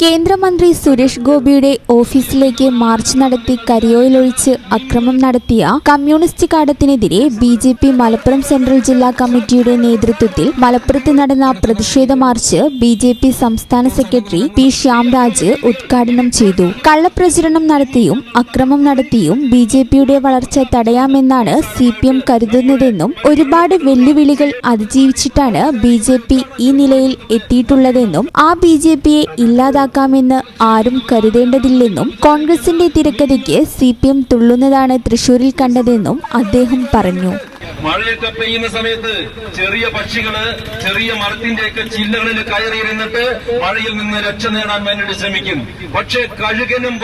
കേന്ദ്രമന്ത്രി സുരേഷ് ഗോപിയുടെ ഓഫീസിലേക്ക് മാർച്ച് നടത്തി കരിയോയിലൊഴിച്ച് അക്രമം നടത്തിയ കമ്മ്യൂണിസ്റ്റ് കാഡത്തിനെതിരെ ബിജെപി മലപ്പുറം സെൻട്രൽ ജില്ലാ കമ്മിറ്റിയുടെ നേതൃത്വത്തിൽ മലപ്പുറത്ത് നടന്ന പ്രതിഷേധ മാർച്ച് ബിജെപി സംസ്ഥാന സെക്രട്ടറി പി ശ്യാംരാജ് ഉദ്ഘാടനം ചെയ്തു. കള്ളപ്രചരണം നടത്തിയും അക്രമം നടത്തിയും ബിജെപിയുടെ വളർച്ച തടയാമെന്നാണ് സിപിഎം കരുതുന്നതെന്നും ഒരുപാട് വെല്ലുവിളികൾ അതിജീവിച്ചിട്ടാണ് ബിജെപി ഈ നിലയിൽ എത്തിയിട്ടുള്ളതെന്നും ആ ബിജെപിയെ ഇല്ലാതാക്കാമെന്ന് ആരും കരുതേണ്ടതില്ലെന്നും കോൺഗ്രസിന്റെ തിരക്കഥയ്ക്ക് സിപിഎം തുള്ളുന്നതാണ് തൃശൂരിൽ കണ്ടതെന്നും അദ്ദേഹം പറഞ്ഞു. മഴയൊക്കെ പെയ്യുന്ന സമയത്ത് ചെറിയ പക്ഷികള് ചെറിയ മരത്തിന്റെയൊക്കെ ചില്ലകളിൽ കയറിയിരുന്നിട്ട് മഴയിൽ നിന്ന് രക്ഷ നേടാൻ വേണ്ടി ശ്രമിക്കും. പക്ഷെ കഴുകനും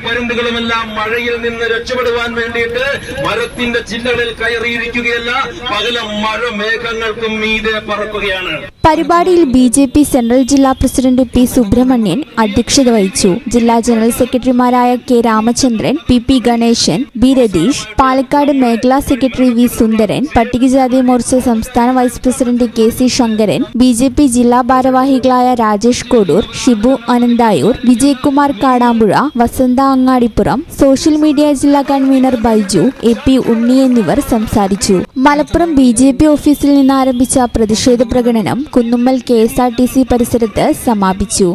പരുന്തുകളുമെല്ലാം മഴയിൽ നിന്ന് രക്ഷപ്പെടുവാൻ വേണ്ടിയിട്ട് മരത്തിന്റെ ചില്ലകളിൽ കയറിയിരിക്കുകയല്ല, പകരം മഴ മേഘങ്ങൾക്കും മീതെ പറക്കുകയാണ്. പരിപാടിയിൽ ബിജെപി സെൻട്രൽ ജില്ലാ പ്രസിഡന്റ് പി സുബ്രഹ്മണ്യൻ അധ്യക്ഷത വഹിച്ചു. ജില്ലാ ജനറൽ സെക്രട്ടറിമാരായ K Ramachandran, P Ganesan, B Ratheesh, Palakkad മേഖലാ സെക്രട്ടറി വി സുന്ദരൻ, പട്ടികജാതി മോർച്ച സംസ്ഥാന vice president K C Sankaran, BJP ജില്ലാ ഭാരവാഹികളായ രാജേഷ് കോഡൂർ, ഷിബു അനന്തായൂർ, വിജയകുമാർ കാടാമ്പുഴ, വസന്ത അങ്ങാടിപ്പുറം, സോഷ്യൽ മീഡിയ ജില്ലാ കൺവീനർ ബൈജു, എ.പി. ഉണ്ണി എന്നിവർ സംസാരിച്ചു. മലപ്പുറം ബിജെപി ഓഫീസിൽ നിന്ന് ആരംഭിച്ച പ്രതിഷേധ പ്രകടനം കുന്നുമ്മൽ KSRTC പരിസരത്ത് സമാപിച്ചു.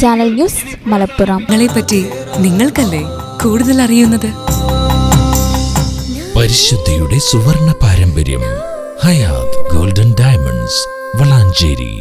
Channel news Malappuram. പറ്റി നിങ്ങൾക്കല്ലേ കൂടുതൽ അറിയുന്നത്? പരിശുദ്ധിയുടെ സുവർണ പാരമ്പര്യം ഹയാത്ത് ഗോൾഡൻ ഡയമണ്ട്സ് വളാഞ്ചേരി.